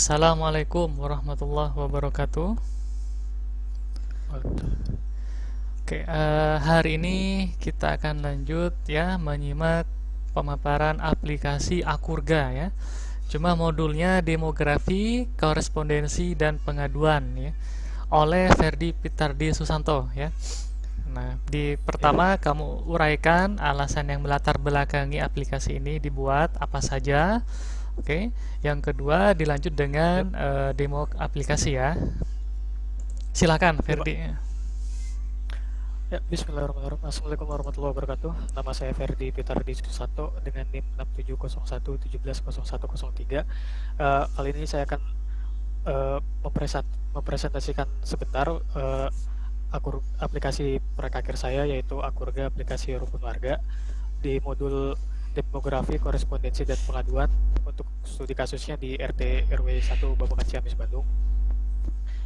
Assalamualaikum warahmatullahi wabarakatuh. Oke, hari ini kita akan lanjut ya menyimak pemaparan aplikasi Akurga ya. Cuma modulnya demografi, korespondensi dan pengaduan ya oleh Ferdi Pitardi Susanto ya. Nah, di Ya, pertama kamu uraikan alasan yang melatar belakangi aplikasi ini dibuat apa saja. Oke. Yang kedua dilanjut ya, dengan demo aplikasi ya. Silakan ya Pak. Ferdi. Ya, Bismillahirrahmanirrahim. Assalamualaikum warahmatullahi wabarakatuh. Nama saya Ferdi Pitardi Susanto dengan NIM 6701170103. Kali ini saya akan mempresentasikan sebentar aplikasi proyek akhir saya, yaitu Akurga aplikasi rukun warga di modul demografi, korespondensi, dan pengaduan untuk studi kasusnya di RT RW 1 Babakan Ciamis, Bandung.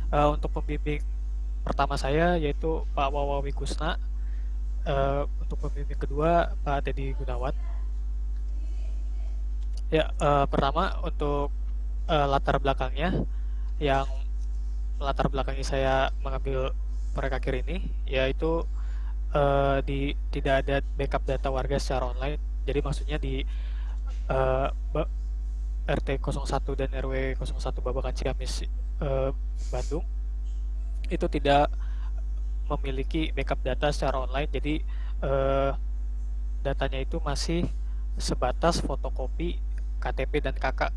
Untuk pembimbing pertama saya yaitu Pak Wawawi Kusna, untuk pembimbing kedua Pak Teddy Gunawan. Ya, pertama untuk latar belakangnya, yang latar belakangnya saya mengambil proyek akhir ini yaitu tidak ada backup data warga secara online. Jadi maksudnya di uh, RT 01 dan RW 01 Babakan Ciamis, Bandung, itu tidak memiliki backup data secara online. Jadi eh, datanya itu masih sebatas fotokopi KTP dan KK.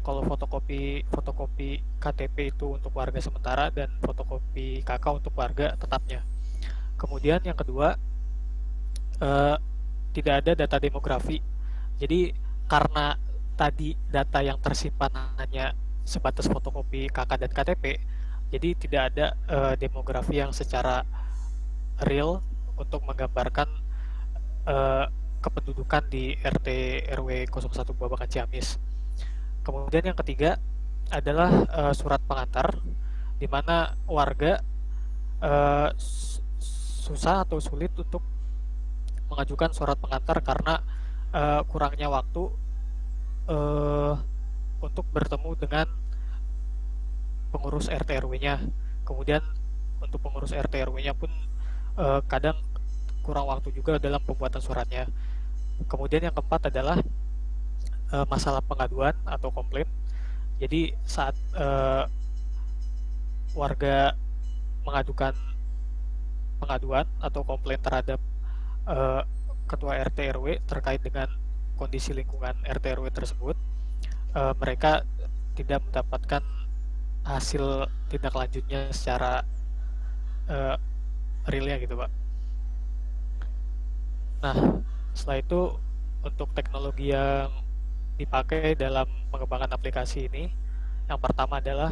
Kalau fotokopi fotokopi KTP itu untuk warga sementara dan fotokopi KK untuk warga tetapnya. Kemudian yang kedua, eh, tidak ada data demografi. Jadi karena tadi data yang tersimpan hanya sebatas fotokopi KK dan KTP, jadi tidak ada demografi yang secara real untuk menggambarkan uh, kependudukan di RT RW 01 Babakan Ciamis. Kemudian yang ketiga adalah surat pengantar, di mana warga uh, susah atau sulit untuk mengajukan surat pengantar karena kurangnya waktu uh, untuk bertemu dengan pengurus RT RW-nya. Kemudian untuk pengurus RT RW-nya pun kadang kurang waktu juga dalam pembuatan suratnya. Kemudian yang keempat adalah masalah pengaduan atau komplain. Jadi saat warga mengajukan pengaduan atau komplain terhadap uh, ketua RT RW terkait dengan kondisi lingkungan RT RW tersebut, mereka tidak mendapatkan hasil tindak lanjutnya secara uh, realnya gitu, Pak. Nah, setelah itu untuk teknologi yang dipakai dalam pengembangan aplikasi ini, yang pertama adalah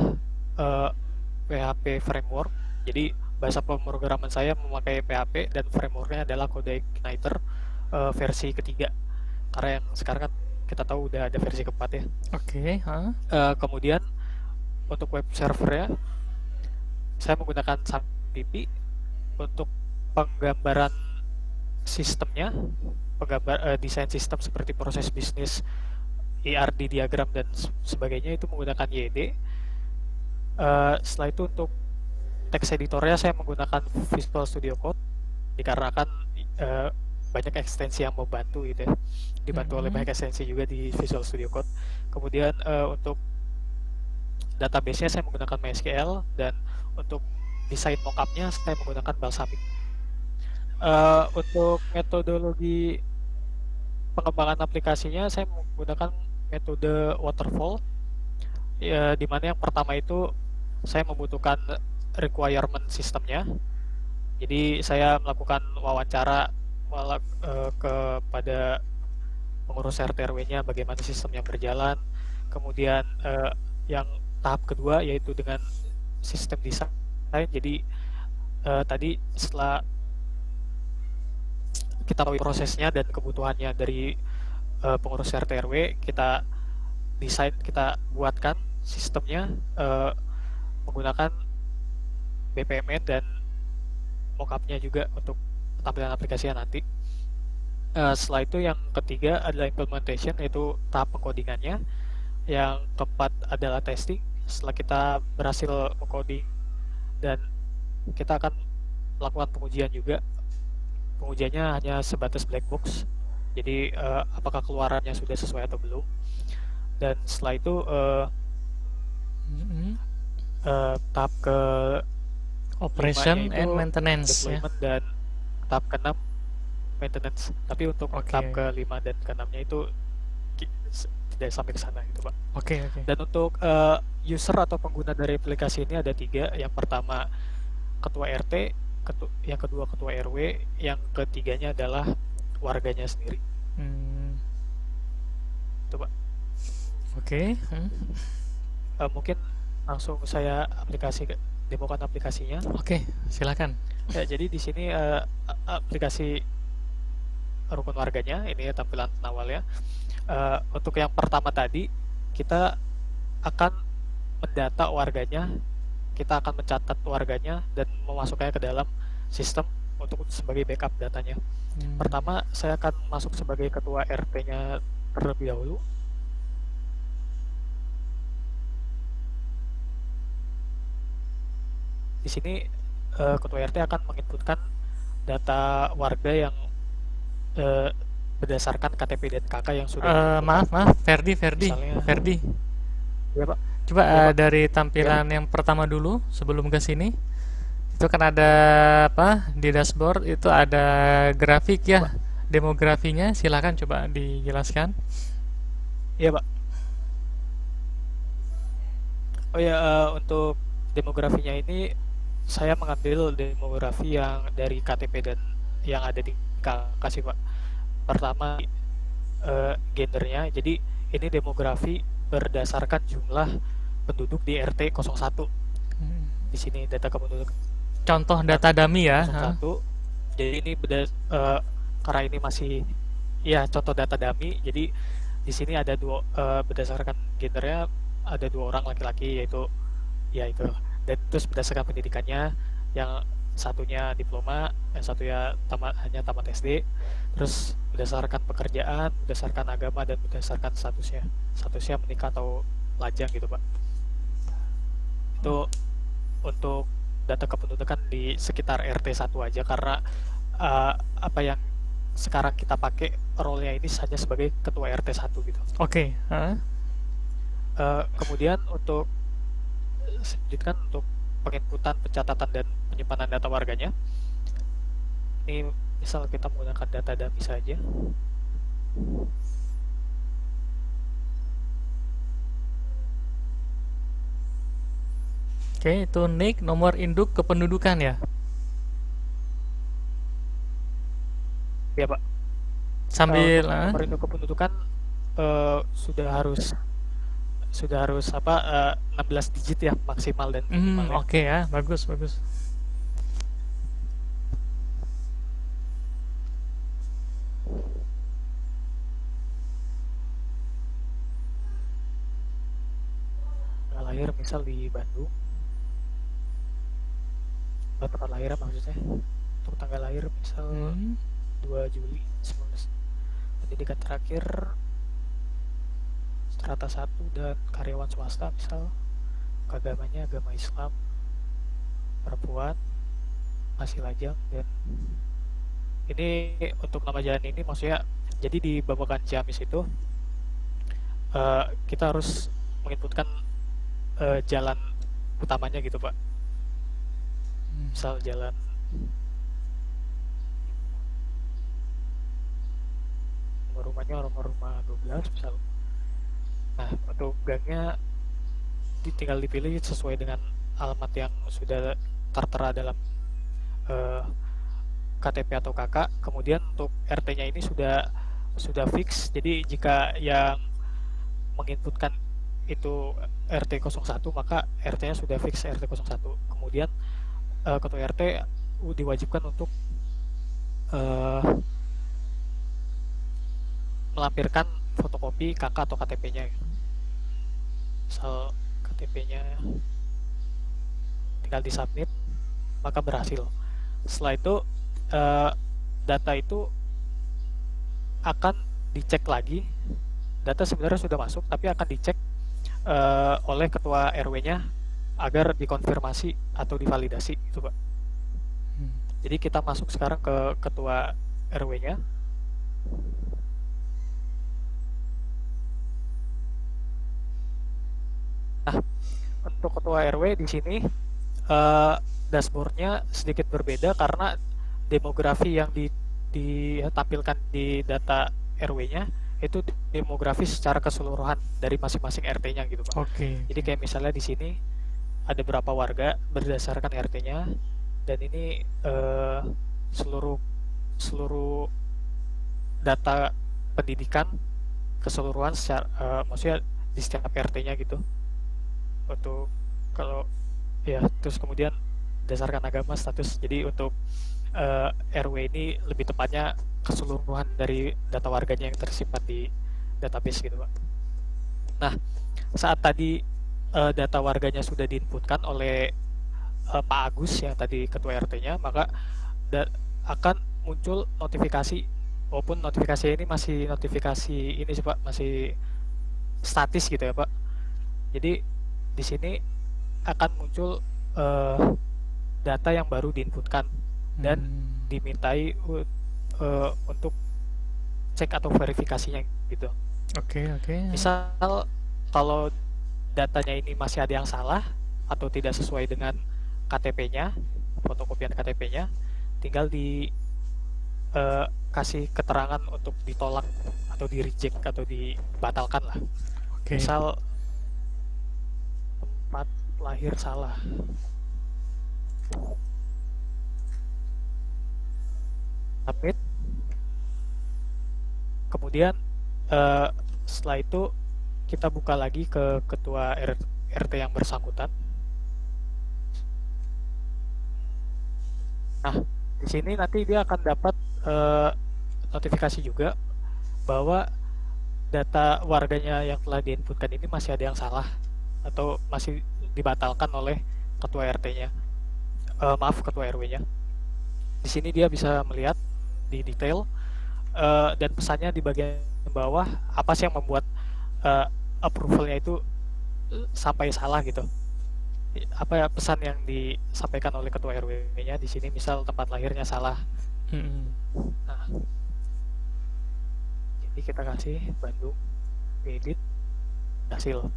PHP Framework. Jadi bahasa pemrograman saya memakai PHP dan frameworknya adalah CodeIgniter versi ketiga. Karena yang sekarang kan kita tahu udah ada versi keempat ya. Oke, Kemudian untuk web servernya saya menggunakan SAMPP untuk penggambaran sistemnya, desain sistem seperti proses bisnis, ERD diagram dan sebagainya itu menggunakan YD. Setelah itu untuk text editornya saya menggunakan Visual Studio Code dikarenakan banyak ekstensi yang membantu gitu ya. Dibantu oleh banyak ekstensi juga di Visual Studio Code. Kemudian untuk database-nya saya menggunakan MySQL, dan untuk desain mockupnya saya menggunakan Balsamiq. Untuk metodologi pengembangan aplikasinya saya menggunakan metode waterfall, ya, di mana yang pertama itu saya membutuhkan requirement sistemnya. Jadi saya melakukan wawancara kepada pengurus RT RW-nya bagaimana sistemnya berjalan. Kemudian yang tahap kedua yaitu dengan sistem desain. Jadi tadi setelah kita tahu prosesnya dan kebutuhannya dari pengurus RT RW, kita desain, kita buatkan sistemnya menggunakan BPMN dan mockupnya juga untuk tampilan aplikasinya nanti. Setelah itu yang ketiga adalah implementation, yaitu tahap pengkodingannya. Yang keempat adalah testing. Setelah kita berhasil mengcoding dan kita akan melakukan pengujian juga. Pengujiannya hanya sebatas black box. Jadi apakah keluarannya sudah sesuai atau belum. Dan setelah itu tahap ke Operation itu and maintenance ya. deployment dan tahap ke-6 maintenance. Tapi untuk tahap ke-5 dan ke-6-nya itu tidak sampai ke sana gitu, Pak. Oke. Dan untuk user atau pengguna dari aplikasi ini ada 3. Yang pertama ketua RT, yang kedua ketua RW, yang ketiganya adalah warganya sendiri. Itu, Pak. Oke. Mungkin langsung saya demokan aplikasinya. Oke, silakan. Ya, jadi di sini aplikasi rukun warganya ini ya, tampilan awalnya. Untuk yang pertama tadi kita akan mendata warganya, kita akan mencatat warganya dan memasukkannya ke dalam sistem untuk sebagai backup datanya. Pertama saya akan masuk sebagai ketua RT-nya terlebih dahulu. Di sini ketua RT akan menginputkan data warga yang berdasarkan KTP dan KK yang sudah maaf, Ferdi. Ya, Pak. Coba dari tampilan yang pertama dulu sebelum ke sini. Itu kan ada apa? Di dashboard itu ada grafik ya, Pak. Demografinya silakan coba dijelaskan. Iya, Pak. Oh ya, untuk demografinya ini saya mengambil demografi yang dari KTP dan yang ada di KK sih, Pak. Pertama gendernya, jadi ini demografi berdasarkan jumlah penduduk di RT 01. Di sini data kependudukan. Contoh data dummy ya. 01. Jadi ini karena ini masih ya contoh data dummy. Jadi di sini ada berdasarkan gendernya ada 2 orang laki-laki, yaitu ya itu. Dan terus berdasarkan pendidikannya, yang satunya diploma, yang satunya hanya tamat SD. Terus berdasarkan pekerjaan, berdasarkan agama, dan berdasarkan statusnya menikah atau lajang gitu, Pak. Itu untuk data kependudukan di sekitar RT 1 aja, karena apa yang sekarang kita pakai role-nya ini hanya sebagai ketua RT 1 gitu. Oke. Kemudian untuk selanjutkan untuk penginputan, pencatatan, dan penyimpanan data warganya. Ini misal kita menggunakan data dummy saja. Oke, itu NIK, nomor induk kependudukan ya? Ya, Pak. Sambil nomor induk kependudukan sudah harus 16 digit ya maksimal dan minimal. Oke ya, bagus. Lahir misal di Bandung. Tempat lahir maksudnya. Untuk tanggal lahir misal 2 Juli 19. Pendidikan terakhir strata 1 dan karyawan swasta, misal agamanya agama Islam, perempuan, masih lajang. Dan ini untuk nama jalan ini maksudnya, jadi di Babakan Ciamis itu kita harus menginputkan jalan utamanya gitu, Pak. Misal jalan rumahnya rumah 12 misal. Nah, untuk gangnya tinggal dipilih sesuai dengan alamat yang sudah tertera dalam KTP atau KK. Kemudian untuk RT-nya ini sudah fix. Jadi jika yang menginputkan itu RT 01, maka RT-nya sudah fix RT 01. Kemudian ketua RT diwajibkan untuk melampirkan fotokopi KK atau KTP-nya. Misal KTP-nya tinggal disubmit, maka berhasil. Setelah itu data itu akan dicek lagi. Data sebenarnya sudah masuk, tapi akan dicek oleh ketua RW-nya agar dikonfirmasi atau divalidasi gitu Pak. Hmm. Jadi kita masuk sekarang ke ketua RW-nya. Nah, untuk ketua RW di sini dashboardnya sedikit berbeda karena demografi yang ditampilkan di data RW-nya itu demografi secara keseluruhan dari masing-masing RT-nya gitu Pak. Oke. Jadi kayak misalnya di sini ada berapa warga berdasarkan RT-nya, dan ini seluruh seluruh data pendidikan keseluruhan secara maksudnya di setiap RT-nya gitu. Untuk kalau ya, terus kemudian berdasarkan agama, status. Jadi untuk RW ini lebih tepatnya keseluruhan dari data warganya yang tersimpan di database gitu Pak. Nah, saat tadi data warganya sudah diinputkan oleh Pak Agus yang tadi ketua RT-nya, maka akan muncul notifikasi, walaupun notifikasi ini masih notifikasi ini sih Pak, masih statis gitu ya Pak. Jadi di sini akan muncul data yang baru diinputkan dan dimintai untuk cek atau verifikasinya gitu. Oke. Misal kalau datanya ini masih ada yang salah atau tidak sesuai dengan KTP-nya, fotokopian KTP-nya, tinggal kasih keterangan untuk ditolak atau di reject atau dibatalkan lah. Oke. Misal tempat lahir salah, submit. Kemudian setelah itu kita buka lagi ke ketua RT yang bersangkutan. Nah, di sini nanti dia akan dapat notifikasi juga bahwa data warganya yang telah diinputkan ini masih ada yang salah atau masih dibatalkan oleh ketua RT-nya. Maaf, ketua RW-nya. Di sini dia bisa melihat di detail dan pesannya di bagian bawah apa sih yang membuat approval-nya itu sampai salah gitu. Apa ya pesan yang disampaikan oleh ketua RW-nya di sini, misal tempat lahirnya salah. Nah, jadi kita kasih Bandung, edit, hasil.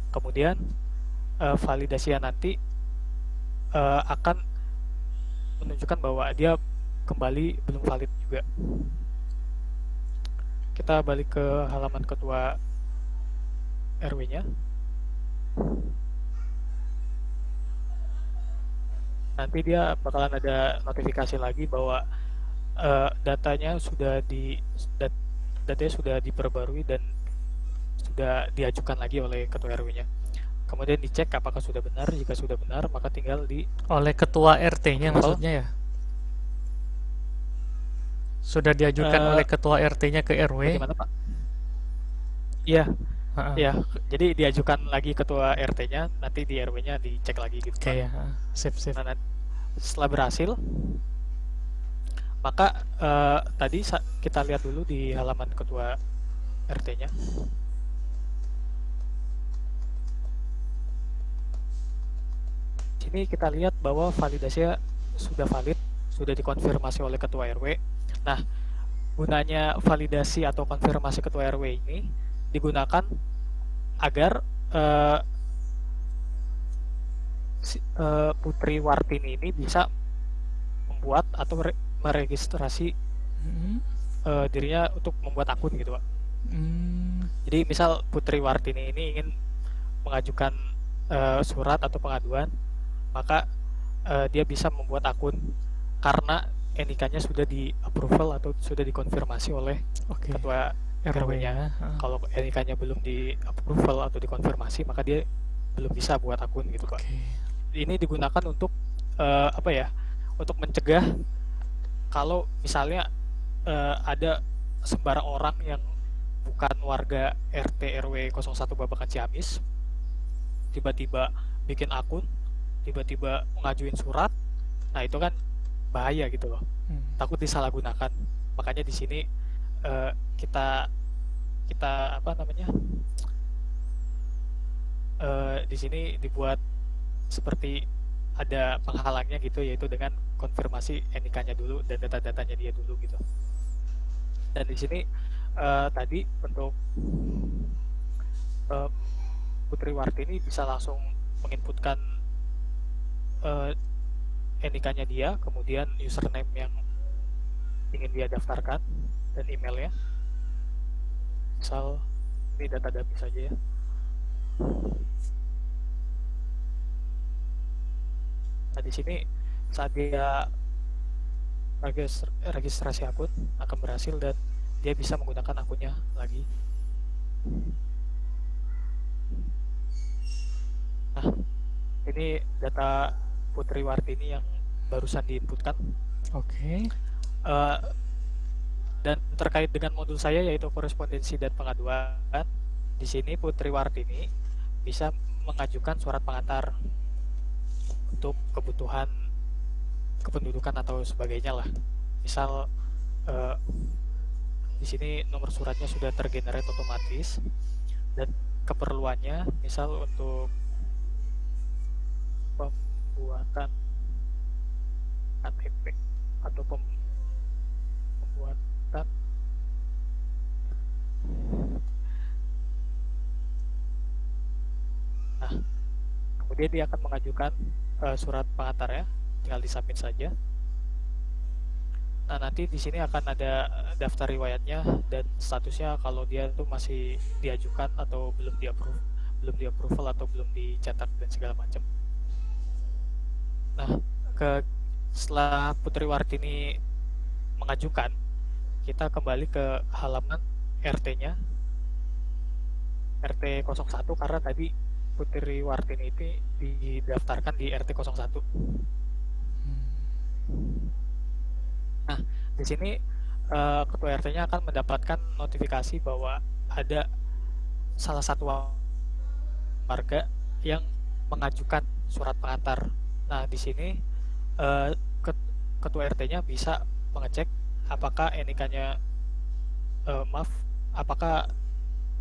Kemudian validasinya nanti akan menunjukkan bahwa dia kembali belum valid juga. Kita balik ke halaman ketua RW-nya. Nanti dia bakalan ada notifikasi lagi bahwa datanya sudah diperbarui dan sudah diajukan lagi oleh ketua RW-nya. Kemudian dicek apakah sudah benar. Jika sudah benar, maka tinggal oleh ketua RT-nya maksudnya ya? Sudah diajukan oleh ketua RT-nya ke RW? Bagaimana Pak? Iya. Ya, jadi diajukan lagi ketua RT-nya, nanti di RW-nya dicek lagi gitu. Oke ya, sip. Nah, setelah berhasil, maka tadi kita lihat dulu di halaman ketua RT-nya. Sini kita lihat bahwa validasinya sudah valid, sudah dikonfirmasi oleh ketua RW. Nah, gunanya validasi atau konfirmasi ketua RW ini digunakan agar Putri Wartini ini bisa membuat atau meregistrasi dirinya untuk membuat akun gitu Pak. Jadi misal Putri Wartini ini ingin mengajukan surat atau pengaduan, maka dia bisa membuat akun karena NIK-nya sudah di approval atau sudah dikonfirmasi oleh ketua RW-nya. Kalau NIK-nya belum di approval atau dikonfirmasi, maka dia belum bisa buat akun gitu Pak. Ini digunakan untuk apa ya? Untuk mencegah kalau misalnya ada sembarang orang yang bukan warga RT RW 01 Babakan Ciamis tiba-tiba bikin akun, tiba-tiba mengajuin surat. Nah, itu kan bahaya gitu loh. Takut disalahgunakan. Makanya di sini kita apa namanya? di sini dibuat seperti ada penghalangnya gitu, yaitu dengan konfirmasi NIK-nya dulu dan data-datanya dia dulu gitu. Dan di sini tadi untuk uh, Putri Wartini bisa langsung menginputkan NIK-nya dia, kemudian username yang ingin dia daftarkan, dan emailnya. Misal ini data dummy saja ya. Nah di sini saat dia registrasi akun akan berhasil dan dia bisa menggunakan akunnya lagi. Nah ini data Putri Wartini yang barusan diinputkan. Oke. Dan terkait dengan modul saya yaitu korespondensi dan pengaduan, di sini Putri Wartini bisa mengajukan surat pengantar untuk kebutuhan kependudukan atau sebagainya lah. Misal di sini nomor suratnya sudah tergenerate otomatis dan keperluannya misal untuk pembuatan KTP atau pembuatan nah kemudian dia akan mengajukan surat pengantarnya, tinggal disubmit saja. Nah nanti di sini akan ada daftar riwayatnya dan statusnya kalau dia itu masih diajukan atau belum di approval atau belum dicetak dan segala macam. Nah setelah Putri Wartini mengajukan, kita kembali ke halaman RT-nya, RT 01, karena tadi Putri Wartini itu didaftarkan di RT 01. Nah, di sini ketua RT-nya akan mendapatkan notifikasi bahwa ada salah satu warga yang mengajukan surat pengantar. Nah, di sini ketua RT-nya bisa mengecek apakah NIK-nya apakah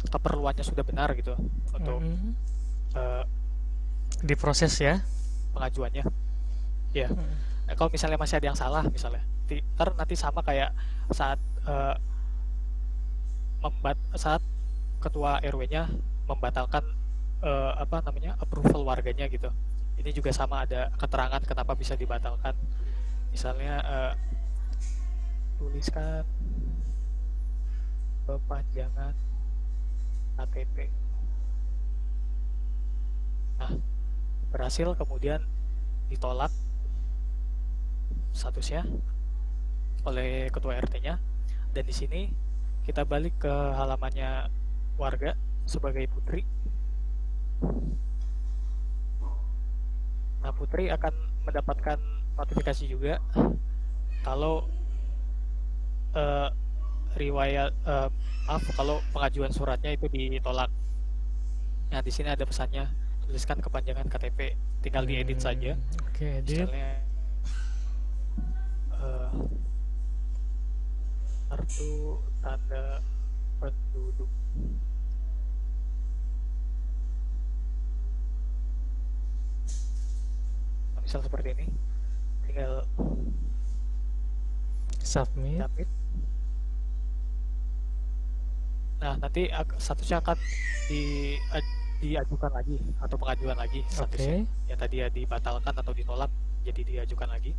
keperluannya sudah benar gitu untuk diproses ya pengajuannya. Ya. Nah, kalau misalnya masih ada yang salah misalnya, ntar nanti sama kayak saat saat ketua RW-nya membatalkan approval warganya gitu. Ini juga sama ada keterangan kenapa bisa dibatalkan. Misalnya tuliskan perpanjangan KTP. Nah, berhasil kemudian ditolak statusnya oleh ketua RT-nya, dan di sini kita balik ke halamannya warga sebagai Putri. Nah, Putri akan mendapatkan notifikasi juga kalau kalau pengajuan suratnya itu ditolak. Nah, di sini ada pesannya, tuliskan kepanjangan KTP, tinggal diedit saja. Oke, edit. Misalnya kartu tanda penduduk. Nah, misal seperti ini, tinggal submit. Nah, nanti statusnya akan diajukan lagi atau pengajuan lagi statusnya. Yang tadi ya dibatalkan atau ditolak jadi diajukan lagi.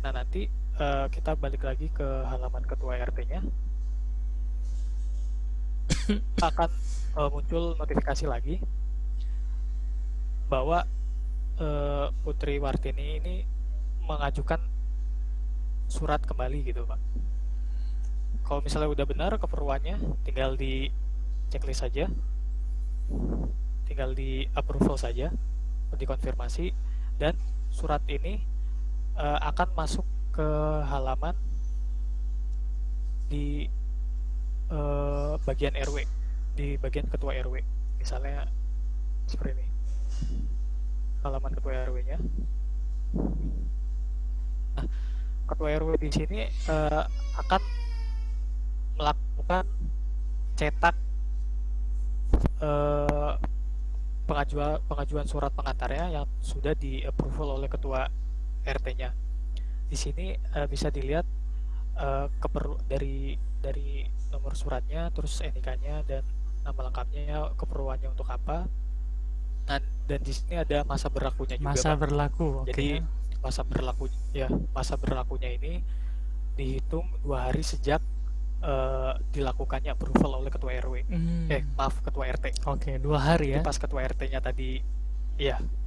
Nah, nanti kita balik lagi ke halaman ketua RT-nya. Akan muncul notifikasi lagi bahwa Putri Wartini ini mengajukan surat kembali gitu, Pak. Kalau misalnya udah benar keperluannya, tinggal di checklist saja, tinggal di approval saja, dikonfirmasi, dan surat ini akan masuk ke halaman di bagian RW, di bagian ketua RW, misalnya seperti ini, halaman ketua RW-nya. Nah, ketua RW di sini akan melakukan cetak pengajuan surat pengantarnya yang sudah di approval oleh ketua RT-nya. Di sini bisa dilihat dari nomor suratnya, terus NIK-nya dan nama lengkapnya, keperluannya untuk apa. Nah, dan di sini ada masa berlakunya juga, Masa Pak. berlaku, oke. Jadi masa berlakunya ini dihitung 2 hari sejak dilakukannya approval oleh ketua RW. Ketua RT. Oke, 2 hari ya. Jadi pas ketua RT-nya tadi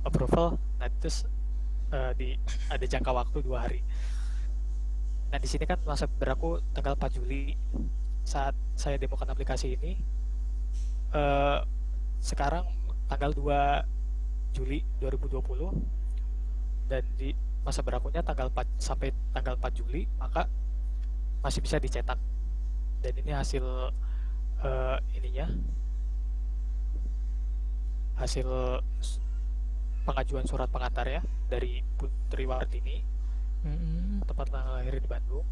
approval, nah terus ada jangka waktu 2 hari. Nah, di sini kan masa berlaku tanggal 4 Juli saat saya demokan aplikasi ini. Sekarang tanggal 2 Juli 2020 dan di masa berlakunya sampai tanggal 4 Juli, maka masih bisa dicetak. Dan ini hasil hasil pengajuan surat pengantar ya dari Putri Wartini, tempat tanggal lahir di Bandung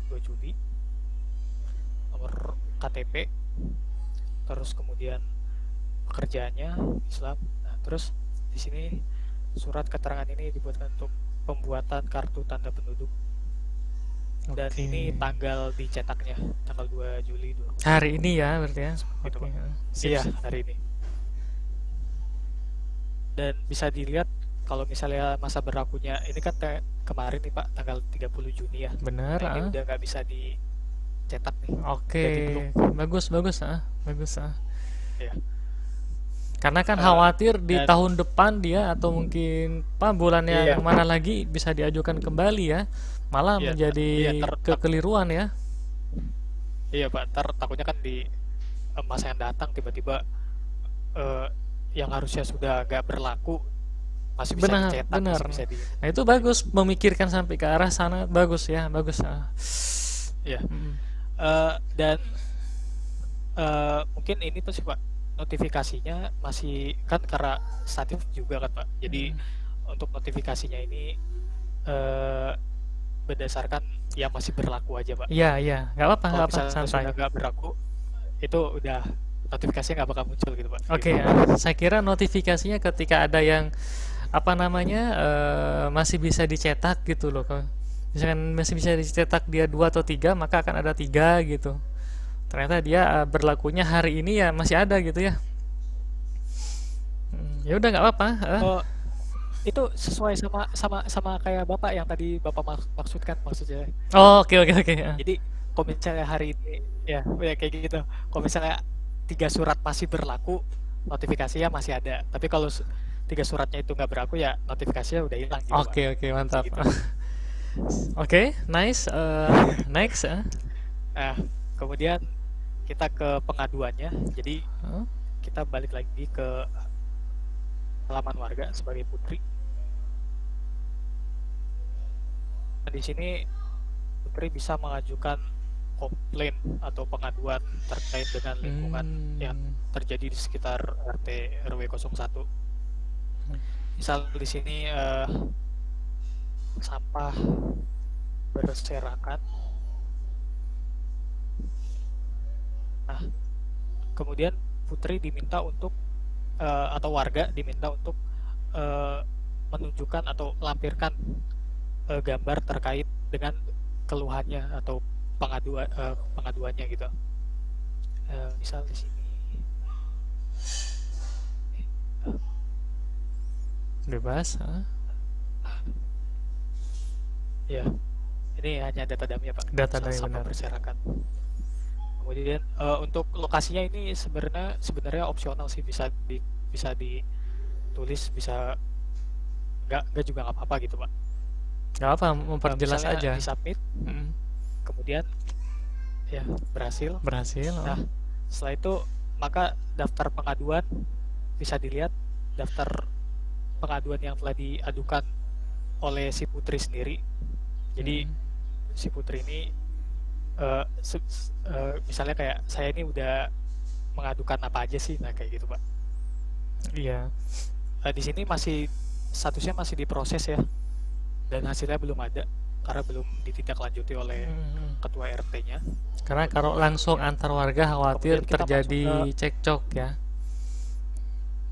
2 Juli, nomor KTP, terus kemudian pekerjaannya Islam. Nah, terus di sini surat keterangan ini dibuatkan untuk pembuatan kartu tanda penduduk. Dan ini tanggal dicetaknya tanggal 2 Juli 2020. Hari ini ya berarti ya. Iya, hari ini. Dan bisa dilihat kalau misalnya masa berlakunya ini kan kemarin nih Pak, tanggal 30 Juni ya. Benar. Nah, ini udah nggak bisa dicetak nih. Oke, bagus. Iya. Karena kan khawatir di tahun depan dia atau mungkin bulan yang mana lagi bisa diajukan kembali ya, malah menjadi kekeliruan ya. Iya Pak, takutnya kan di masa yang datang tiba-tiba yang harusnya sudah nggak berlaku masih bisa dicetak. Benar. Nah, itu bagus memikirkan sampai ke arah sana, bagus. Iya. Dan mungkin ini tuh sih Pak, notifikasinya masih kan karena statif juga kan Pak. Jadi untuk notifikasinya ini berdasarkan yang masih berlaku aja Pak. Iya, nggak apa-apa, santai. Sudah nggak berlaku, itu udah notifikasinya nggak bakal muncul gitu Pak. Oke. Saya kira notifikasinya ketika ada yang masih bisa dicetak gitu loh. Misalkan masih bisa dicetak dia 2 atau 3, maka akan ada 3 gitu. Ternyata dia berlakunya hari ini ya masih ada gitu ya. Ya udah nggak apa-apa. Itu sesuai sama kayak Bapak yang tadi Bapak maksudkan maksudnya. Oke. Jadi kalau misalnya hari ini ya kayak gitu. Kalau misalnya 3 surat masih berlaku, notifikasinya masih ada. Tapi kalau 3 suratnya itu nggak berlaku ya notifikasinya udah hilang gitu. Oke, mantap. Gitu. Oke, nice. Next. Nah, kemudian kita ke pengaduannya. Jadi kita balik lagi ke halaman warga sebagai Putri. Nah, di sini Putri bisa mengajukan komplain atau pengaduan terkait dengan lingkungan yang terjadi di sekitar RT RW 01. Misal di sini sampah berserakan. Nah, kemudian Putri diminta untuk atau warga diminta untuk menunjukkan atau lampirkan gambar terkait dengan keluhannya atau pengaduannya gitu. Misal di sini bebas. Ya, ini hanya data dummy ya Pak. Data dummy benar. Berserakan. Kemudian untuk lokasinya ini sebenarnya opsional sih, bisa ditulis, bisa nggak juga nggak apa-apa gitu Pak. Nggak apa, memperjelas aja. Disubmit, kemudian ya berhasil. Nah, setelah itu maka daftar pengaduan bisa dilihat, daftar pengaduan yang telah diadukan oleh si Putri sendiri. Jadi si Putri ini misalnya kayak saya ini udah mengadukan apa aja sih, nah kayak gitu Pak. Iya. Di sini statusnya masih diproses ya, dan hasilnya belum ada karena belum ditindaklanjuti oleh ketua RT-nya. Karena kalau langsung antar warga khawatir terjadi cekcok ya.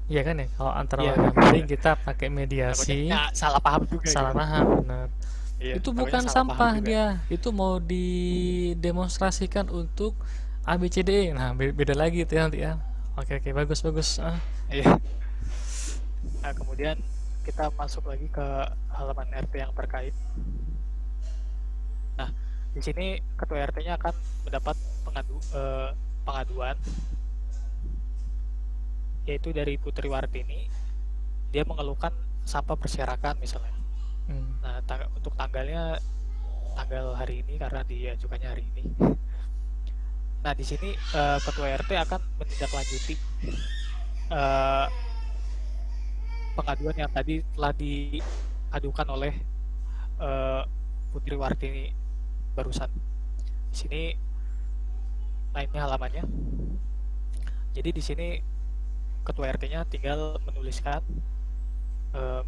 Iya kan ya, kalau antara Iya, warga miring kita pakai takutnya mediasi, ya, salah paham juga salah gitu. paham benar. Iya, Itu takutnya bukan salah paham sampah juga. dia, itu mau didemonstrasikan untuk ABCDE. Nah, beda lagi itu ya nanti ya. Oke oke, bagus bagus. Iya. Nah, kemudian kita masuk lagi ke halaman RT yang terkait. Nah, di sini ketua RT-nya akan mendapat pengaduan, yaitu dari Putri Wartini. Dia mengeluhkan sampah berserakan misalnya. Nah, untuk tanggal hari ini karena diajukannya hari ini. Nah, di sini ketua RT akan menindaklanjuti pengaduan yang tadi telah diadukan oleh Putri Wartini barusan. Di sini lainnya halamannya. Jadi di sini ketua RT-nya tinggal menuliskan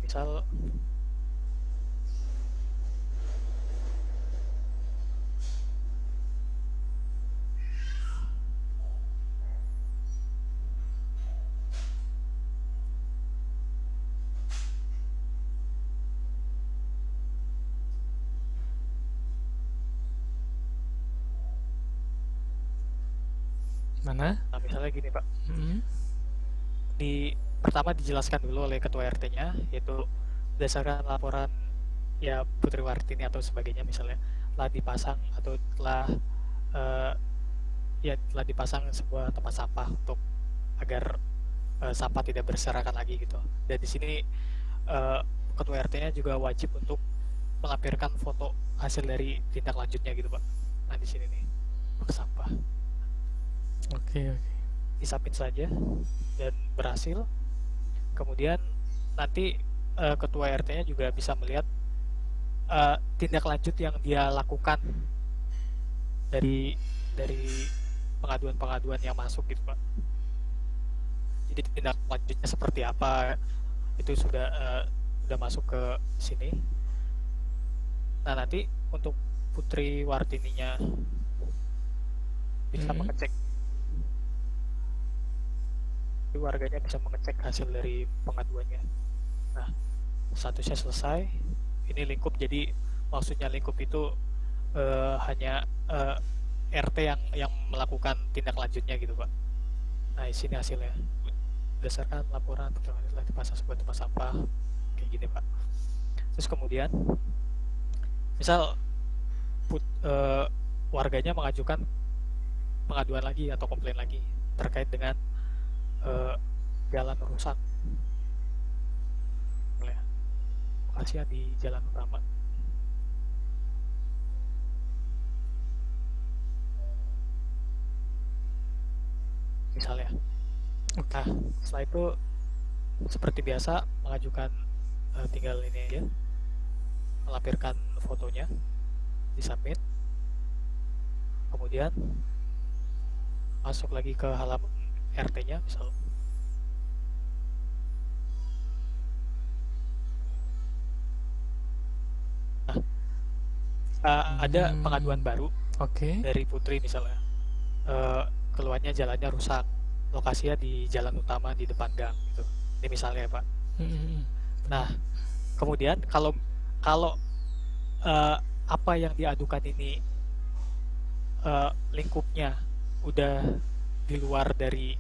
misal Mana? nah misalnya gini Pak, pertama dijelaskan dulu oleh ketua RT-nya, yaitu berdasarkan laporan ya Putri Wartini atau sebagainya misalnya telah dipasang atau telah dipasang sebuah tempat sampah untuk agar sampah tidak berserakan lagi gitu. Dan di sini ketua RT-nya juga wajib untuk melampirkan foto hasil dari tindak lanjutnya gitu Pak. Nah di sini nih sampah. Oke. Disapin saja dan berhasil. Kemudian nanti ketua RT-nya juga bisa melihat tindak lanjut yang dia lakukan dari pengaduan-pengaduan yang masuk gitu Pak. Jadi tindak lanjutnya seperti apa itu sudah masuk ke sini. Nah nanti untuk Putri Wartininya bisa mengecek, warganya bisa mengecek hasil dari pengaduannya. Nah statusnya selesai, ini lingkup. Jadi maksudnya lingkup itu hanya RT yang melakukan tindak lanjutnya gitu Pak. Nah di sini hasilnya berdasarkan laporan telah dipasang sebuah tempat sampah kayak gini Pak. Terus kemudian misal warganya mengajukan pengaduan lagi atau komplain lagi terkait dengan jalan rusak, lokasinya di jalan utama. Misalnya. Nah, setelah itu seperti biasa mengajukan tinggal ini aja, melampirkan fotonya, disubmit, kemudian masuk lagi ke halaman RT-nya misal. Nah, ada pengaduan baru dari Putri misalnya, keluarnya jalannya rusak, lokasinya di jalan utama di depan gang gitu. Ini misalnya Pak. Nah kemudian kalau apa yang diadukan ini lingkupnya udah di luar dari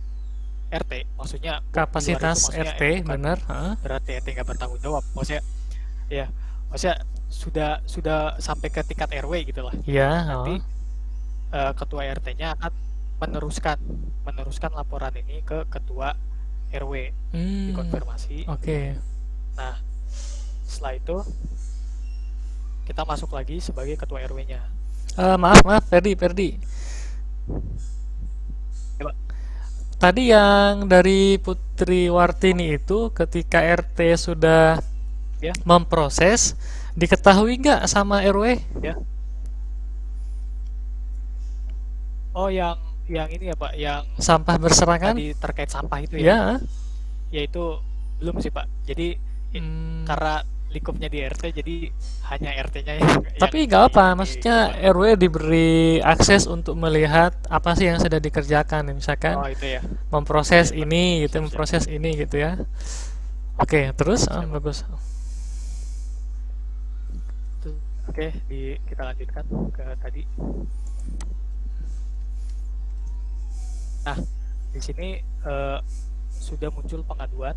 RT, maksudnya kapasitas RT benar, berarti RT nggak bertanggung jawab, maksudnya sudah sampai ke tingkat RW gitulah. Nanti ketua RT-nya akan meneruskan laporan ini ke ketua RW, dikonfirmasi. Nah setelah itu kita masuk lagi sebagai ketua RW-nya. Maaf Ferdi. Tadi yang dari Putri Wartini itu ketika RT sudah memproses, diketahui nggak sama RW? Ya. Oh yang ini ya Pak, yang sampah berserakan tadi terkait sampah itu ya? Ya itu belum sih Pak. Jadi karena lingkupnya di RT, jadi hanya RT-nya yang Tapi nggak apa, di maksudnya kepala. RW diberi akses untuk melihat apa sih yang sudah dikerjakan, misalkan Oh itu ya. memproses Iya Pak. ini gitu, Siap-siap. memproses ini gitu ya. Oke, terus Siap Pak. bagus. Oke, kita lanjutkan ke tadi. Nah, di sini sudah muncul pengaduan,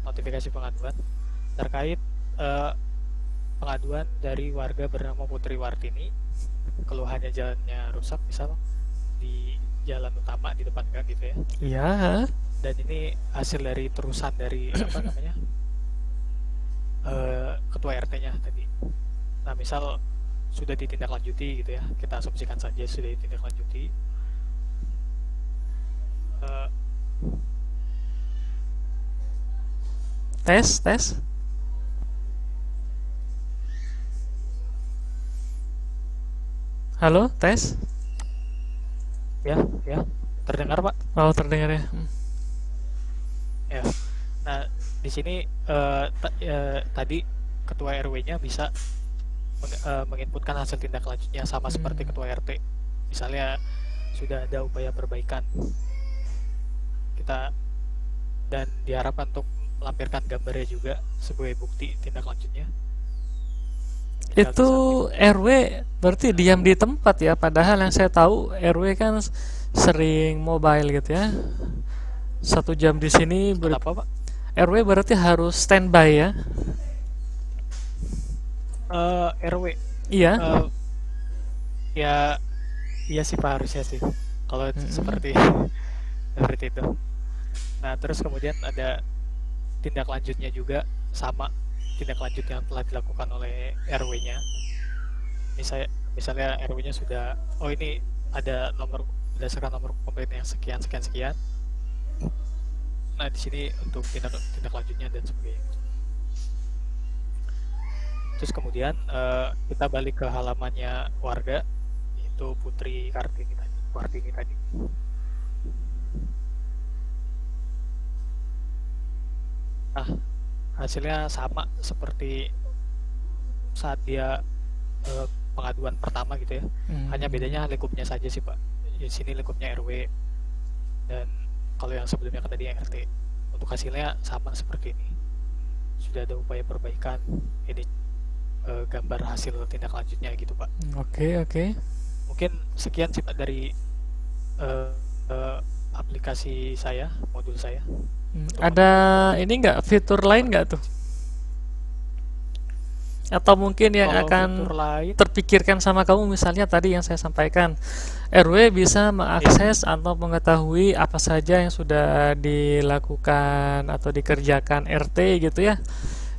notifikasi pengaduan terkait eh, pengaduan dari warga bernama Putri Wartini. Keluhannya jalannya rusak, misal di jalan utama di depan gang gitu ya. Iya. Dan ini hasil dari terusan dari apa namanya ketua RT-nya tadi. Nah, misal sudah ditindaklanjuti gitu ya, kita asumsikan saja sudah ditindaklanjuti. Eh, Tes, tes. Halo, tes. ya, ya, terdengar Pak? Oh, terdengar ya. Ya. Nah, di sini tadi ketua RW-nya bisa menginputkan hasil tindak lanjutnya sama seperti ketua RT. Misalnya sudah ada upaya perbaikan kita, dan diharapkan untuk melampirkan gambarnya juga sebagai bukti tindak lanjutnya. Misal Itu disamping RW berarti diam di tempat ya, padahal yang saya tahu RW kan sering mobile gitu ya. 1 jam di sini kenapa Pak? RW berarti harus standby ya. RW Iya. ya, iya sih Pak, harusnya sih kalau seperti seperti itu. Nah, terus kemudian ada tindak lanjutnya juga sama tindak lanjut yang telah dilakukan oleh RW-nya. Misalnya RW-nya sudah, oh ini ada nomor, berdasarkan nomor komplain yang sekian sekian sekian. Nah, di sini untuk tindak lanjutnya dan sebagainya. Terus kemudian kita balik ke halamannya warga, yaitu Putri Kartini tadi. Nah, hasilnya sama seperti saat dia pengaduan pertama gitu ya. Hanya bedanya lingkupnya saja sih Pak. Di sini lingkupnya RW, dan kalau yang sebelumnya kan tadi yang RT. Untuk hasilnya sama seperti ini. Sudah ada upaya perbaikan. Ini gambar hasil tindak lanjutnya gitu Pak. Oke. Mungkin sekian sih Pak dari aplikasi saya, modul saya. Ada ini nggak fitur lain nggak tuh? Atau mungkin yang Kalau akan fitur lain, terpikirkan sama kamu, misalnya tadi yang saya sampaikan, RW bisa mengakses atau mengetahui apa saja yang sudah dilakukan atau dikerjakan RT gitu ya,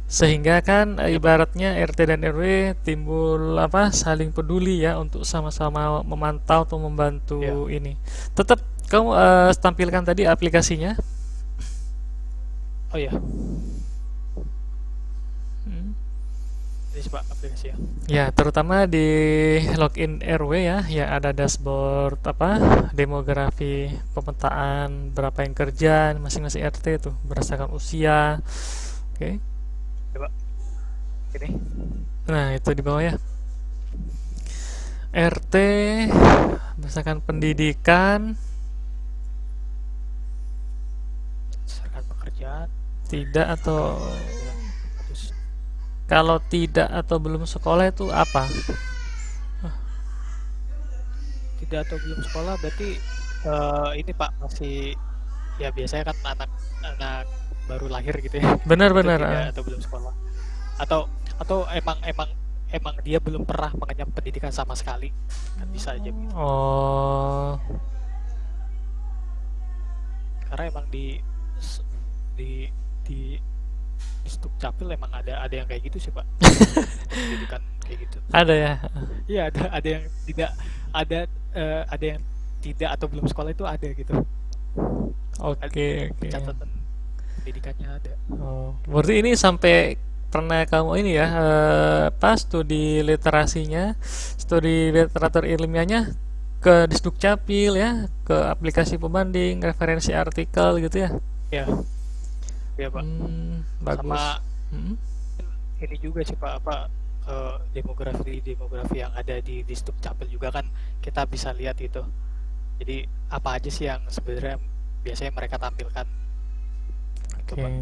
sehingga kan ibaratnya RT dan RW timbul apa, saling peduli ya untuk sama-sama memantau atau membantu ya. ini. Tetap kamu tampilkan tadi aplikasinya. Oh ya, ini sih Pak aplikasi ya. Ya, terutama di login RW ya, ya ada dashboard apa, demografi, pemetaan berapa yang kerja masing-masing RT itu berdasarkan usia. Oke. Coba ini. Nah, itu di bawah ya. RT berdasarkan pendidikan, Berdasarkan pekerjaan. tidak atau Terus kalau tidak atau belum sekolah itu apa? tidak atau belum sekolah berarti ini Pak masih, ya biasanya kan anak baru lahir gitu ya. Itu Benar-benar. tidak atau belum sekolah. Atau emang dia belum pernah mengenyam pendidikan sama sekali. Kan bisa aja gitu. Oh, Karena emang di di Sdukcapil emang ada yang kayak gitu sih Pak. Pendidikan kayak gitu. ada ya. Iya, ada yang tidak ada, ada yang tidak atau belum sekolah itu ada gitu. Oke. Pencatatan pendidikannya ada. Oh, berarti ini sampai pernah kamu ini ya, pas studi literasinya, studi literatur ilmiahnya ke Disdukcapil ya, ke aplikasi pembanding, referensi artikel gitu ya. Ya, ya Pak. Bagus. Sama ini juga sih Pak, apa demografi yang ada di Dukcapil juga kan kita bisa lihat itu. Jadi apa aja sih yang sebenarnya biasanya mereka tampilkan gitu Oke. Pak.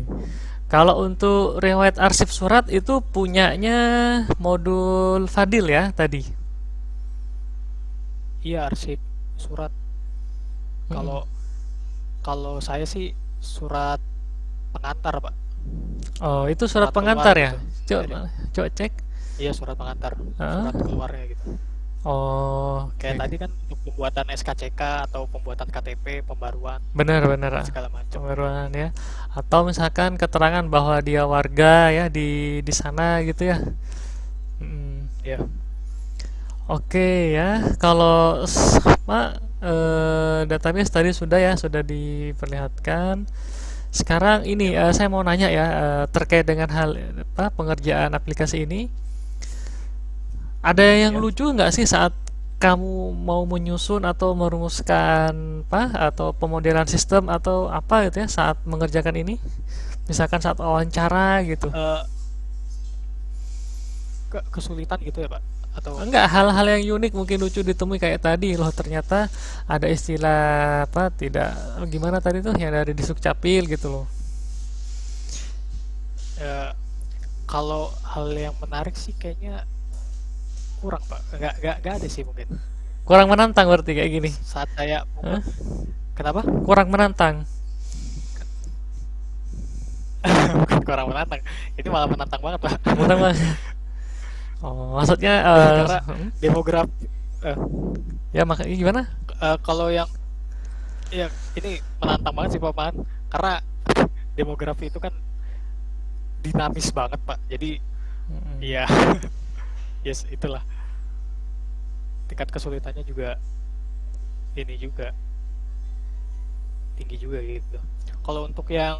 Kalau untuk riwayat arsip surat itu punyanya modul Fadil ya tadi. Iya, arsip surat. Mm-mm. Kalau kalau saya sih surat pengantar Pak, Oh, itu surat surat keluar pengantar ya? gitu. Dari Coba, coba cek. iya surat pengantar, Hah? surat keluarnya gitu. Oh, Kayak oke. tadi kan untuk pembuatan SKCK atau pembuatan KTP, pembaruan Benar-benar dan segala macam. pembaruan ya. Atau misalkan keterangan bahwa dia warga ya di sana gitu ya. Mm. Ya, Oke ya, kalau Pak database tadi sudah ya, sudah diperlihatkan. Sekarang ya ini Pak. saya mau nanya ya terkait dengan hal apa pengerjaan aplikasi ini. Ada yang Ya. lucu nggak sih saat kamu mau menyusun atau merumuskan apa atau pemodelan sistem atau apa gitu ya saat mengerjakan ini? Misalkan saat wawancara gitu. Eh, kesulitan gitu ya Pak? Atau Enggak, hal-hal yang unik mungkin lucu ditemui kayak tadi loh ternyata ada istilah apa tidak gimana tadi tuh yang dari di Sukcapil gitu loh. eh, kalau hal yang menarik sih kayaknya kurang Pak. Nggak ada sih mungkin. Kurang menantang berarti kayak gini. Saat saya Hah? membuat, kenapa? Kurang menantang. Bukan kurang menantang. Itu malah menantang banget Pak. Menantang banget. Oh, maksudnya Karena demografi, eh, ya makanya gimana? kalau yang ya ini menantang banget sih Pak Man. Karena demografi itu kan dinamis banget Pak. Jadi Mm-mm. ya yes itulah tingkat kesulitannya juga ini juga tinggi juga gitu. Kalau untuk yang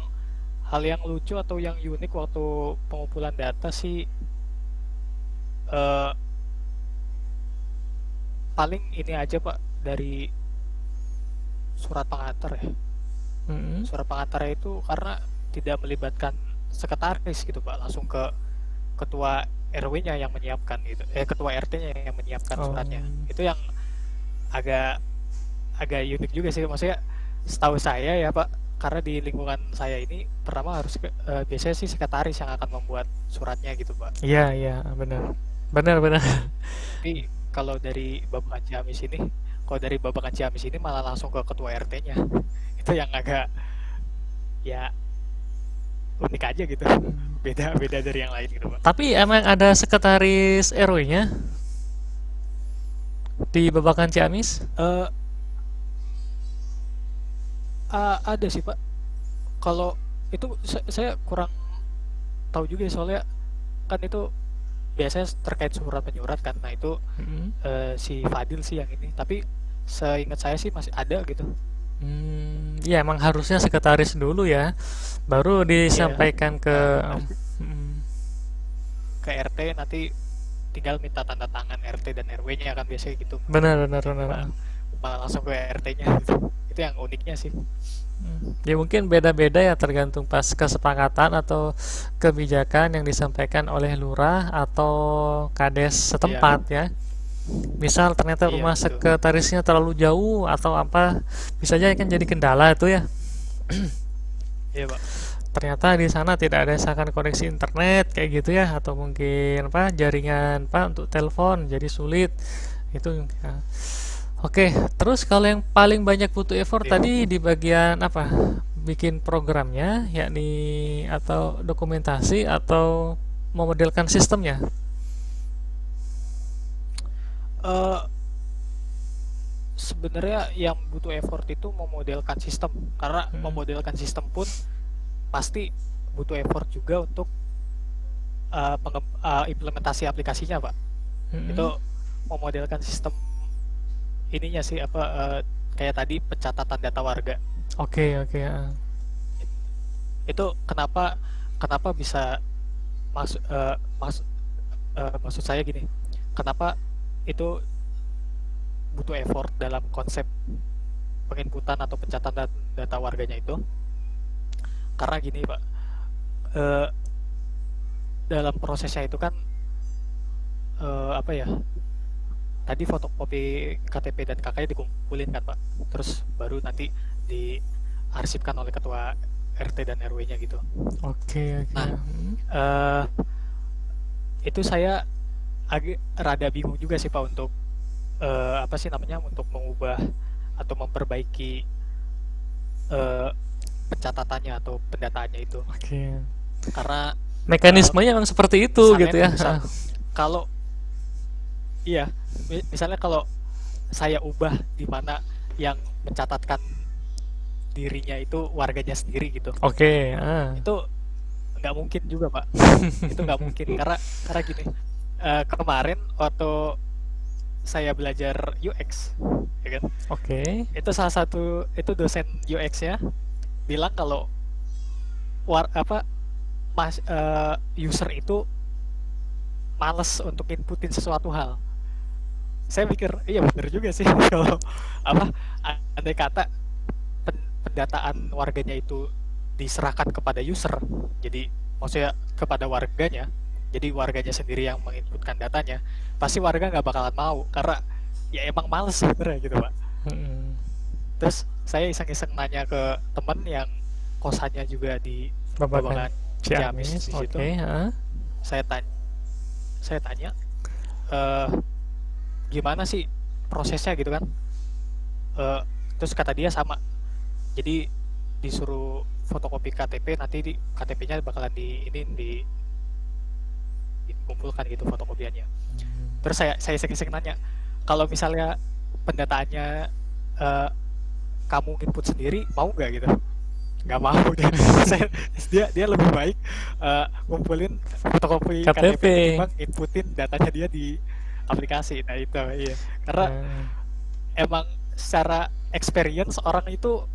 hal yang lucu atau yang unik waktu pengumpulan data sih eh, paling ini aja Pak dari surat pengantar ya. Mm-mm. Surat pengantar itu karena tidak melibatkan sekretaris gitu Pak, langsung ke ketua RW-nya yang menyiapkan gitu. Ketua RT-nya yang menyiapkan Oh, suratnya. Itu yang agak agak unik juga sih maksudnya setahu saya ya Pak, karena di lingkungan saya ini pertama harus biasanya sih sekretaris yang akan membuat suratnya gitu Pak. iya iya benar. Benar benar. Tapi kalau dari Bapak Ciamis ini, kalau dari Bapak Ciamis ini malah langsung ke ketua RT-nya. Itu yang agak ya unik aja gitu. Beda beda dari yang lain gitu Pak. Tapi emang ada sekretaris RW-nya di Babakan Ciamis? Eh ada sih Pak. Kalau itu saya kurang tahu juga ya, soalnya kan itu biasanya terkait surat menyurat kan. Nah itu Mm-mm. si Fadil sih yang ini. Tapi seingat saya sih masih ada gitu. Ya emang harusnya sekretaris dulu ya, baru Iya, disampaikan ke harus mm, ke RT nanti tinggal minta tanda tangan RT dan RW-nya kan biasanya gitu. benar benar Ini benar. malah langsung ke RT-nya gitu. Itu yang uniknya sih. Ya mungkin beda-beda ya tergantung pas kesepakatan atau kebijakan yang disampaikan oleh lurah atau kades Iya, setempat ya. Misal ternyata iya rumah betul. sekretarisnya terlalu jauh atau apa, bisa aja kan jadi kendala itu ya. Iya Pak. Ternyata di sana tidak ada misalkan koneksi internet kayak gitu ya, atau mungkin apa jaringan apa untuk telepon jadi sulit itu ya. Oke, terus kalau yang paling banyak butuh effort Iya. tadi di bagian apa? Bikin programnya, yakni atau dokumentasi atau memodelkan sistemnya. Eh sebenarnya yang butuh effort itu memodelkan sistem, karena Hmm. memodelkan sistem pun pasti butuh effort juga untuk implementasi aplikasinya Pak. Itu Hmm. memodelkan sistem ininya sih apa kayak tadi pencatatan data warga. Oke, oke. Itu kenapa kenapa bisa masuk maksud saya gini, kenapa itu butuh effort dalam konsep penginputan atau pencatatan data warganya itu, karena gini Pak, eh, dalam prosesnya itu kan apa ya? Tadi fotokopi KTP dan KK-nya dikumpulin kan Pak, terus baru nanti diarsipkan oleh ketua RT dan RW-nya gitu. Oke, oke. Nah, eh, itu saya agak rada bingung juga sih Pak untuk apa sih namanya, untuk mengubah atau memperbaiki eh, pencatatannya atau pendataannya itu, Oke. karena eh, Mekanismenya memang seperti itu misalnya gitu ya. kalau iya, misalnya kalau saya ubah di mana yang mencatatkan dirinya itu warganya sendiri gitu, Oke, itu nggak mungkin juga Pak. Itu nggak mungkin karena gini, kemarin waktu saya belajar UX, ya kan, Oke. itu salah satu itu dosen UX ya bilang kalau apa user itu males untuk inputin sesuatu hal. Saya mikir iya bener juga sih kalau apa, andai kata pendataan warganya itu diserahkan kepada user, jadi maksudnya kepada warganya, jadi warganya sendiri yang menginputkan datanya, pasti warga nggak bakalan mau karena ya emang males sebenarnya gitu Pak. Mm-mm. Terus saya iseng-iseng nanya ke temen yang kosannya juga di Babakan Babakan Ciamis Ciamis. di situ. Oke, Saya tanya, eh gimana sih prosesnya gitu kan. Eh, Terus kata dia sama. Jadi disuruh fotokopi KTP, nanti di KTP-nya bakalan dikumpulkan gitu fotokopiannya. Terus saya iseng-iseng nanya, kalau misalnya pendataannya eh, kamu input sendiri mau nggak gitu? Nggak mau dia. dia lebih baik ngumpulin fotokopi KTP KTP. ketimbang inputin datanya dia di aplikasi. Nah itu iya, karena emang secara experience orang itu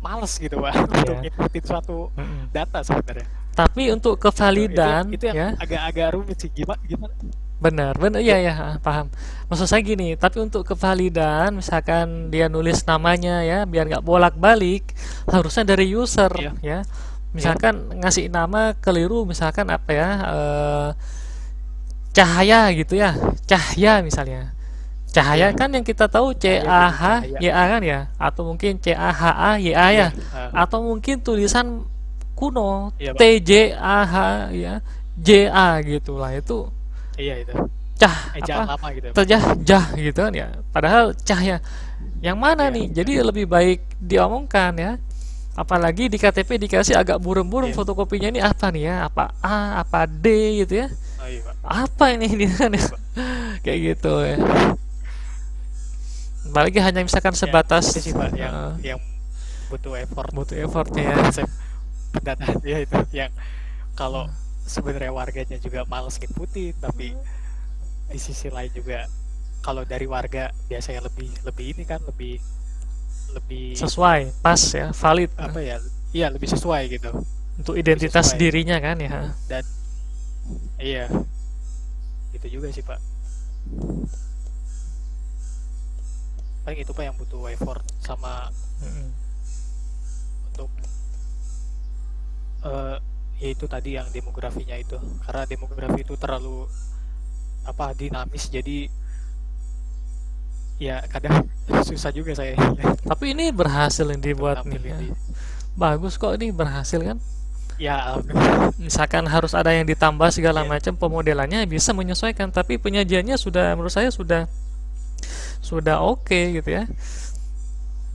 males gitu Pak untuk inputin suatu data sebenarnya. Tapi untuk kevalidan itu yang ya, agak rumit sih, gimana? benar, Ya, ya, paham. Maksud saya gini, tapi untuk kevalidan, misalkan dia nulis namanya ya, biar nggak bolak-balik, harusnya dari user iya, ya. iya, Misalkan ngasih nama keliru, misalkan apa ya, Cahaya gitu ya, Cahya misalnya. Cahaya iya, kan yang kita tahu C cahaya A jadi H cahaya. Y A kan ya, atau mungkin C A H A Y A ya, Iya, atau mungkin tulisan kuno iya T Pak. J A H ya, J A gitulah itu Iya itu. cah Ejaan apa lama gitu ya Pak. terjah jah gitu kan ya, padahal cahya yang mana Iya, nih, jadi lebih baik diomongkan ya, apalagi di KTP dikasih agak burem-burem iya. fotokopinya ini apa nih ya, apa A apa D gitu ya, Oh iya Pak. apa ini kan ya, Iya Pak. kayak gitu ya, apalagi hanya misalkan Ya, sebatas itu sih Pak yang butuh effort. butuh effortnya ya. Konsep pendataan dia itu yang kalau sebenarnya warganya juga males nginputin, tapi di sisi lain juga kalau dari warga biasanya lebih lebih ini kan lebih lebih Sesuai pas ya, valid apa ya, iya lebih sesuai gitu, untuk lebih identitas sesuai. dirinya kan ya. Dan iya gitu juga sih Pak, paling itu Pak yang butuh effort sama Mm-mm. untuk ya itu tadi yang demografinya itu, karena demografi itu terlalu apa dinamis, jadi ya kadang susah juga saya Tapi ini berhasil yang untuk dibuat nih nampilin ya. di, Bagus kok, ini berhasil kan. ya alhamdulillah. Misalkan harus ada yang ditambah segala Iya, macam, pemodelannya bisa menyesuaikan, tapi penyajiannya sudah, menurut saya sudah oke gitu ya.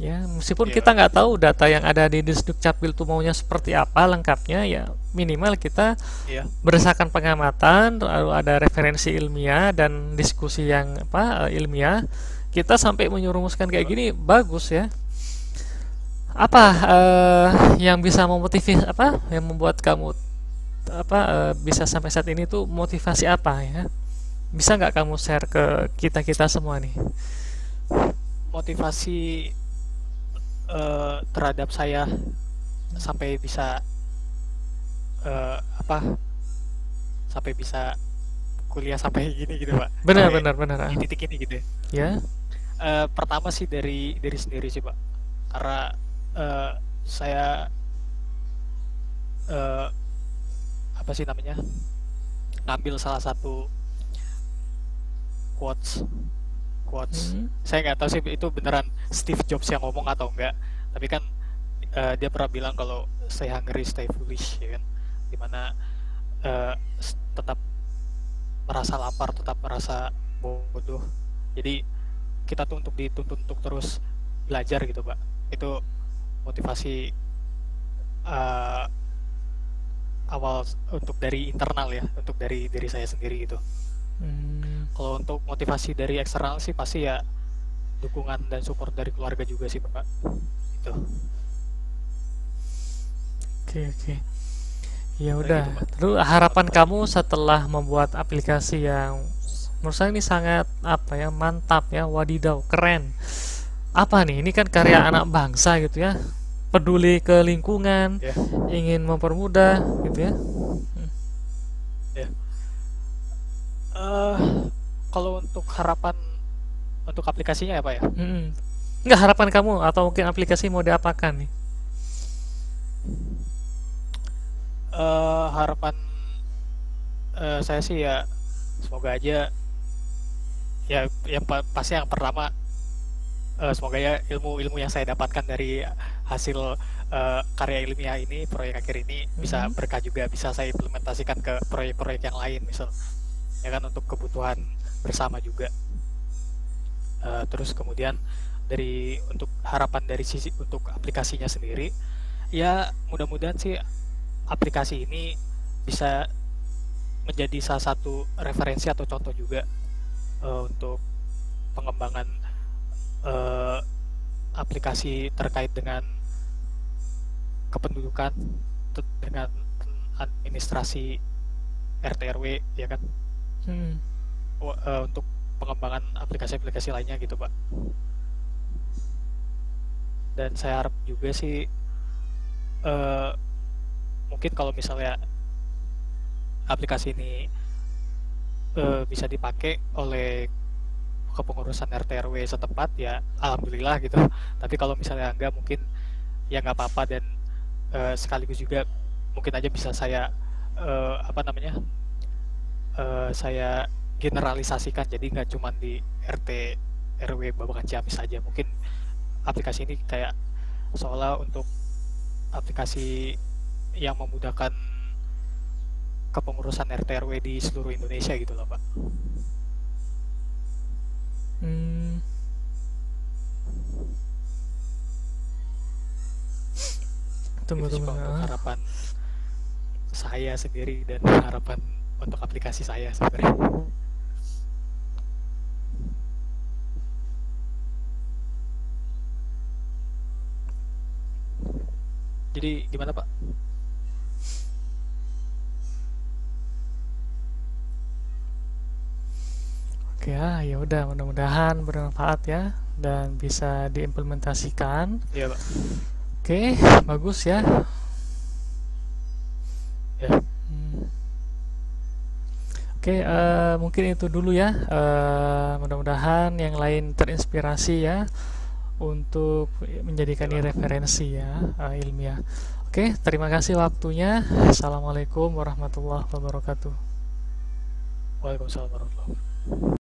Ya, meskipun iya kita Pak. nggak tahu data yang ada di Disdukcapil itu maunya seperti apa lengkapnya, ya minimal kita Iya, berdasarkan pengamatan, lalu ada referensi ilmiah dan diskusi yang apa ilmiah, kita sampai menyerumuskan iya kayak Pak. gini bagus ya. Apa yang bisa memotivasi, apa yang membuat kamu apa bisa sampai saat ini tuh, motivasi apa ya? Bisa nggak kamu share ke kita kita semua nih? Motivasi terhadap saya sampai bisa apa sampai bisa kuliah sampai gini gitu Pak, Benar, sampai benar, benar. di titik ini gitu ya. Ya, Pertama sih dari sendiri sih Pak, karena saya apa sih namanya, ngambil salah satu quotes quotes Hmm. saya nggak tahu sih itu beneran Steve Jobs yang ngomong atau enggak, tapi kan dia pernah bilang kalau stay hungry stay foolish, ya kan, dimana tetap merasa lapar tetap merasa bodoh. Jadi kita tuh untuk dituntut untuk terus belajar gitu Pak, itu motivasi uh, awal untuk dari internal ya, untuk dari diri saya sendiri gitu. Hmm. Kalau untuk motivasi dari eksternal sih pasti ya dukungan dan support dari keluarga juga sih Pak, itu Oke, oke. Ya kayak udah. gitu Pak. Lalu harapan kamu setelah membuat aplikasi yang menurut saya ini sangat apa ya, mantap ya, wadidaw, keren. Apa nih? Ini kan karya anak bangsa gitu ya. Peduli ke lingkungan, Ya, ingin mempermudah gitu ya. ya. Eh, kalau untuk harapan untuk aplikasinya ya Pak ya. Hmm. Enggak, harapan kamu atau mungkin aplikasi mau diapakan nih? Harapan saya sih ya semoga aja ya yang pasti yang pertama, semoga ya ilmu-ilmu yang saya dapatkan dari hasil karya ilmiah ini, proyek akhir ini bisa Hmm. berkah juga, bisa saya implementasikan ke proyek-proyek yang lain misal, ya kan, untuk kebutuhan bersama juga. Terus kemudian untuk harapan dari sisi untuk aplikasinya sendiri, ya mudah-mudahan sih aplikasi ini bisa menjadi salah satu referensi atau contoh juga untuk pengembangan eh, aplikasi terkait dengan kependudukan, dengan administrasi RT RW, ya kan. Hmm. Untuk pengembangan aplikasi-aplikasi lainnya gitu Pak. Dan saya harap juga sih eh, mungkin kalau misalnya aplikasi ini bisa dipakai oleh kepengurusan RT RW setempat, ya alhamdulillah gitu. Tapi kalau misalnya enggak, mungkin ya nggak apa-apa, dan sekaligus juga mungkin aja bisa saya apa namanya, saya generalisasikan, jadi nggak cuma di RT RW Babakan Ciamis saja. Mungkin aplikasi ini kayak seolah untuk aplikasi yang memudahkan kepengurusan RT RW di seluruh Indonesia gitu loh Pak. Hmm. Tunggu, Itu sih tunggu. Pak untuk Ah. harapan saya sendiri dan harapan untuk aplikasi saya sebenarnya. Jadi gimana Pak? Oke ya, ya udah, mudah-mudahan bermanfaat ya dan bisa diimplementasikan. Iya Pak. Oke, bagus ya. Ya, Hmm. Oke, mungkin itu dulu ya. Mudah-mudahan yang lain terinspirasi ya untuk menjadikan ya ini Pak. referensi ya, ilmiah. Oke, terima kasih waktunya. Assalamualaikum warahmatullahi wabarakatuh. Waalaikumsalam warahmatullahi wabarakatuh.